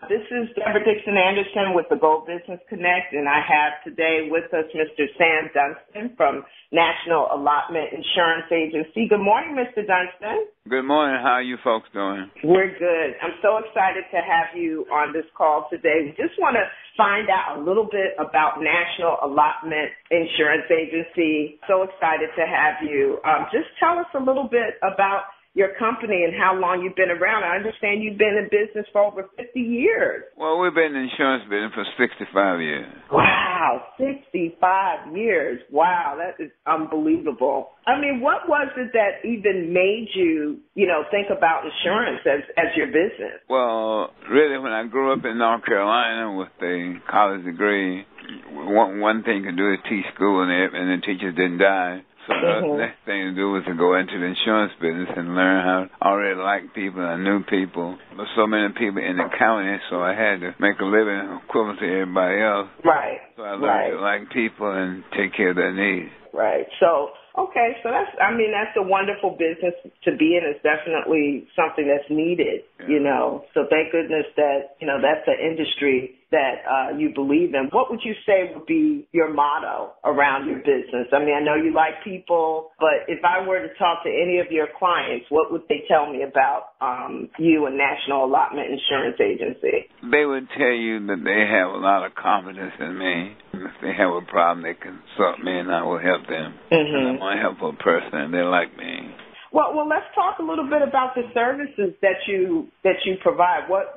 This is Deborah Dixon-Anderson with the Gold Business Connect, and I have today with us Mr. Sam Dunston from National Allotment Insurance Agency. Good morning, Mr. Dunston. Good morning. How are you folks doing? We're good. I'm so excited to have you on this call today. We just want to find out a little bit about National Allotment Insurance Agency. So excited to have you. Just tell us a little bit about your company and how long you've been around. I understand you've been in business for over 50 years. Well, we've been in the insurance business for 65 years. Wow, 65 years. Wow, that is unbelievable. I mean, what was it that even made you, think about insurance as your business? Well, really, when I grew up in North Carolina with a college degree, one thing you could do is teach school, and the teachers didn't die. So the next thing to do was to go into the insurance business and learn how I already liked people. I knew people. But so many people in the county, so I had to make a living equivalent to everybody else. Right. So I learned to like people and take care of their needs. Right. So that's a wonderful business to be in. It's definitely something that's needed, So thank goodness that, that's an industry that you believe in. What would you say would be your motto around your business? I mean, I know you like people, but if I were to talk to any of your clients, what would they tell me about you and National Allotment Insurance Agency? They would tell you that they have a lot of confidence in me. If they have a problem, they consult me and I will help them. And I'm a helpful person and they like me. Well, let's talk a little bit about the services that you provide. What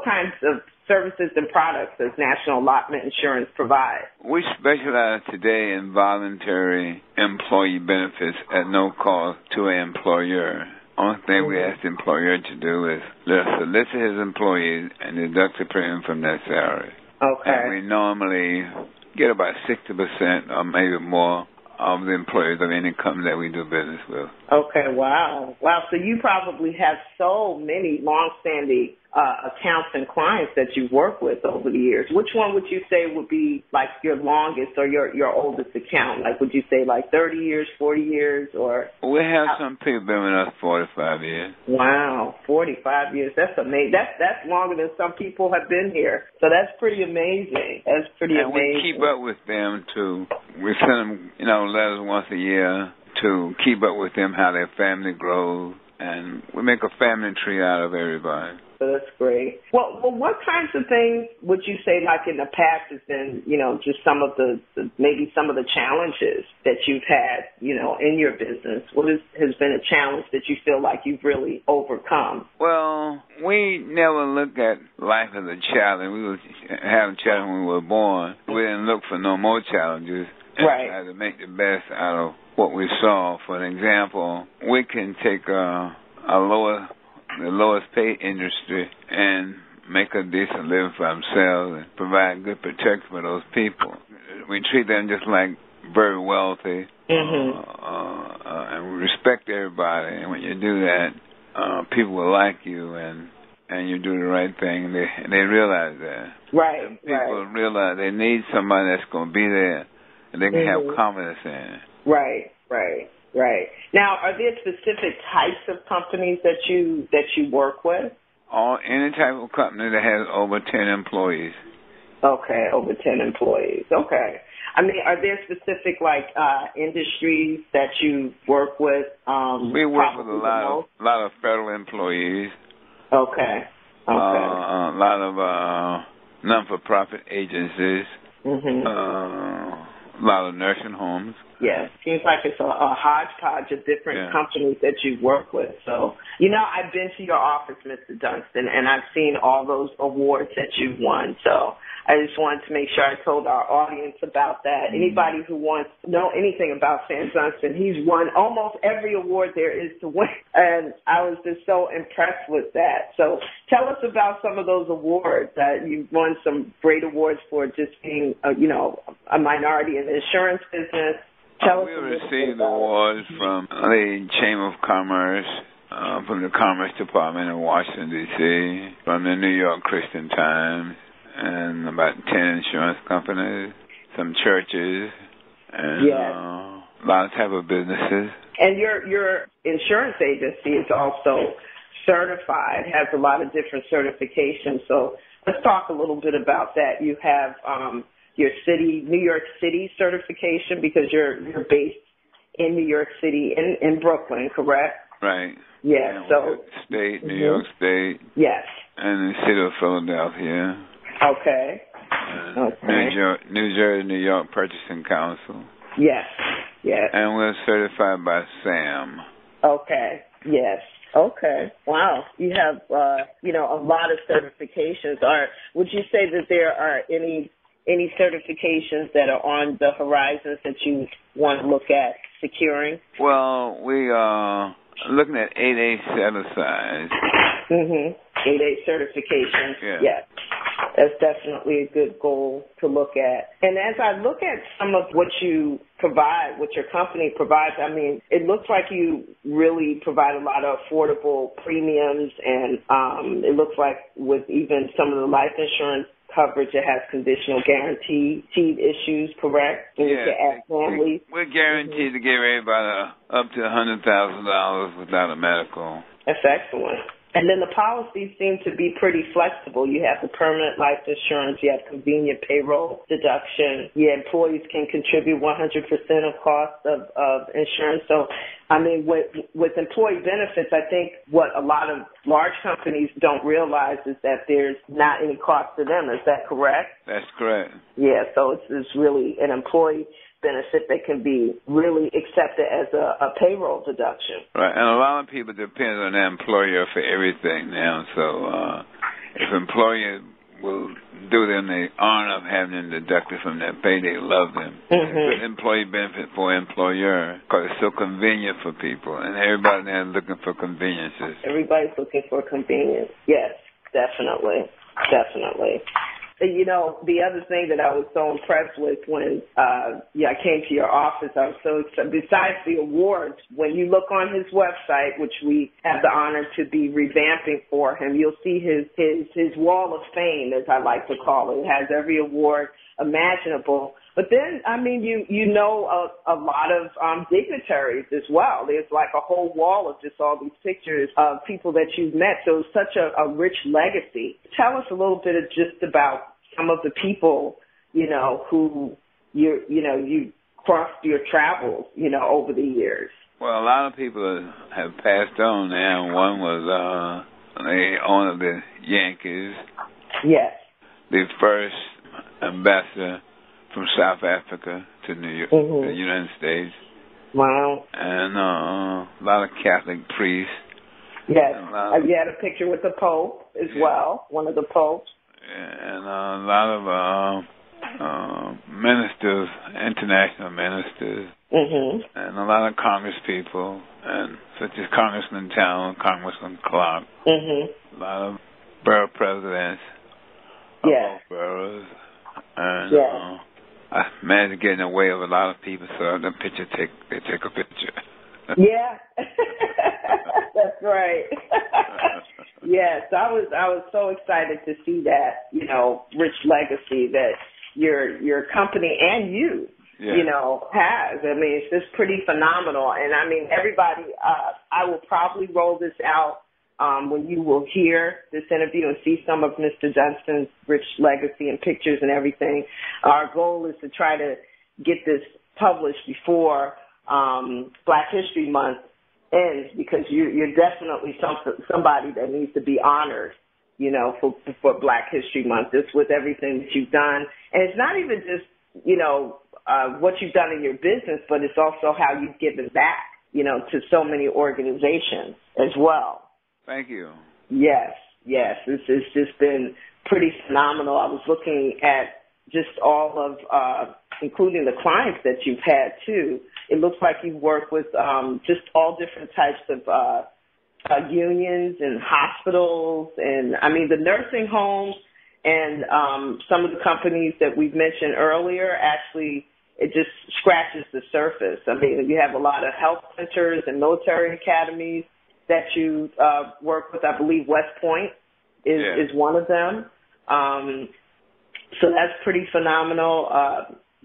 kinds of services and products does National Allotment Insurance provide? We specialize today in voluntary employee benefits at no cost to an employer. Only thing we ask the employer to do is solicit his employees and deduct the premium from their salary. Okay. And we normally get about 60% or maybe more of the employees of any company that we do business with. Okay, wow. So you probably have so many long-standing accounts and clients that you've worked with over the years. Which one would you say would be like your longest or your oldest account? Like, would you say like 30 years, 40 years, or? We have some people been with us 45 years. Wow, 45 years. That's amazing. That's longer than some people have been here. So that's pretty amazing. That's pretty amazing. And we keep up with them too. We send them, letters once a year to keep up with them, how their family grows, and we make a family tree out of everybody. So that's great. Well, what kinds of things would you say, like in the past, has been, just some of the challenges that you've had, in your business? What has been a challenge that you feel like you've really overcome? Well, we never looked at life as a challenge. We were having a challenge when we were born. We didn't look for no more challenges. And try to make the best out of what we saw. For an example, we can take the lowest paid industry and make a decent living for themselves and provide good protection for those people. We treat them just like very wealthy, and we respect everybody. And when you do that, people will like you and you do the right thing. They realize that. Right. And people realize they need somebody that's going to be there and they can have confidence in it. Right. Now, are there specific types of companies that you work with? Any type of company that has over 10 employees. Okay, over 10 employees. Okay. I mean, are there specific industries that you work with? We work with a lot of federal employees. Okay. A lot of non-for-profit agencies. A lot of nursing homes. Yes, seems like it's a hodgepodge of different companies that you work with. So, I've been to your office, Mr. Dunston, and I've seen all those awards that you've won. So I just wanted to make sure I told our audience about that. Anybody who wants to know anything about Sam Dunston, he's won almost every award there is to win, and I was just so impressed with that. So tell us about some of those awards. You've won some great awards for just being, a minority in the insurance business. We received awards from the Chamber of Commerce, from the Commerce Department in Washington, D.C., from the New York Christian Times, and about 10 insurance companies, some churches, and a lot of type of businesses. And your insurance agency is also certified, has a lot of different certifications. So let's talk a little bit about that. You have your New York City certification because you're based in New York City, in Brooklyn, correct? Right. Yes. So State, New York State. Yes. And the city of Philadelphia. Okay. New Jersey, New York Purchasing Council. Yes. Yes. And we're certified by SAM. Okay. Yes. Okay. Wow. You have, a lot of certifications. Would you say that there are any certifications that are on the horizons that you want to look at securing? Well, we are looking at 8A set-asides. 8A certification. Yeah. Yes. That's definitely a good goal to look at. And as I look at some of what you provide, what your company provides, I mean, it looks like you really provide a lot of affordable premiums, and it looks like with even some of the life insurance coverage, it has conditional guaranteed issues, correct? And yeah. Families. We're guaranteed to give everybody up to $100,000 without a medical. That's excellent. And then the policies seem to be pretty flexible. You have the permanent life insurance. You have convenient payroll deduction. Your employees can contribute 100% of cost of insurance. So, I mean, with employee benefits, I think what a lot of large companies don't realize is that there's not any cost to them. Is that correct? That's correct. Yeah, so it's really an employee benefit that can be really accepted as a payroll deduction. Right, and a lot of people depend on their employer for everything now. So if employers will do them the honor of having them deducted from their pay, they love them. It's a good employee benefit for employer because it's so convenient for people, and everybody now is looking for conveniences. Everybody's looking for convenience. Yes, definitely. The other thing that I was so impressed with when I came to your office, I was so excited. Besides the awards, when you look on his website, which we have the honor to be revamping for him, you'll see his wall of fame, as I like to call it. It has every award imaginable. But then, I mean, you know a lot of dignitaries as well. There's like a whole wall of just all these pictures of people that you've met. So it's such a rich legacy. Tell us a little bit just about some of the people, who you crossed your travels, over the years. Well, a lot of people have passed on now. One was the owner of the Yankees. Yes. The first ambassador from South Africa to New York, the United States. Wow. And a lot of Catholic priests. Yes. You had a picture with the Pope as well, one of the popes. And a lot of ministers, international ministers, and a lot of Congress people, and such as Congressman Town, Congressman Clark, a lot of borough presidents of both boroughs, and I managed to get in the way of a lot of people, so the picture they take a picture. Yeah, that's right. Yes, I was so excited to see that, rich legacy that your company and you, has. I mean, it's just pretty phenomenal. And I mean, everybody, I will probably roll this out when you will hear this interview and see some of Mr. Dunston's rich legacy and pictures and everything. Our goal is to try to get this published before Black History Month ends, because you're definitely somebody that needs to be honored, for Black History Month, just with everything that you've done. And it's not even just, what you've done in your business, but it's also how you've given back, to so many organizations as well. Thank you. Yes. It's just been pretty phenomenal. I was looking at just all of, including the clients that you've had too. It looks like you've worked with just all different types of unions and hospitals, and I mean the nursing homes and some of the companies that we've mentioned earlier. Actually, it just scratches the surface. I mean, you have a lot of health centers and military academies that you work with. I believe West Point is one of them. So that's pretty phenomenal.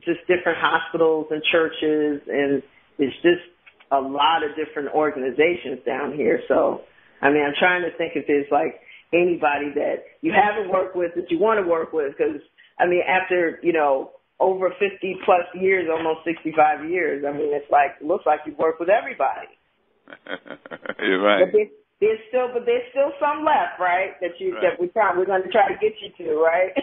Just different hospitals and churches, and it's just a lot of different organizations down here. So I mean, I'm trying to think if there's like anybody that you haven't worked with that you want to work with, because I mean, after, you know, over 50 plus years, almost 65 years, I mean, it's like, looks like you've worked with everybody. You're right. But there's still some left, right? That we're going to try to get you to, right?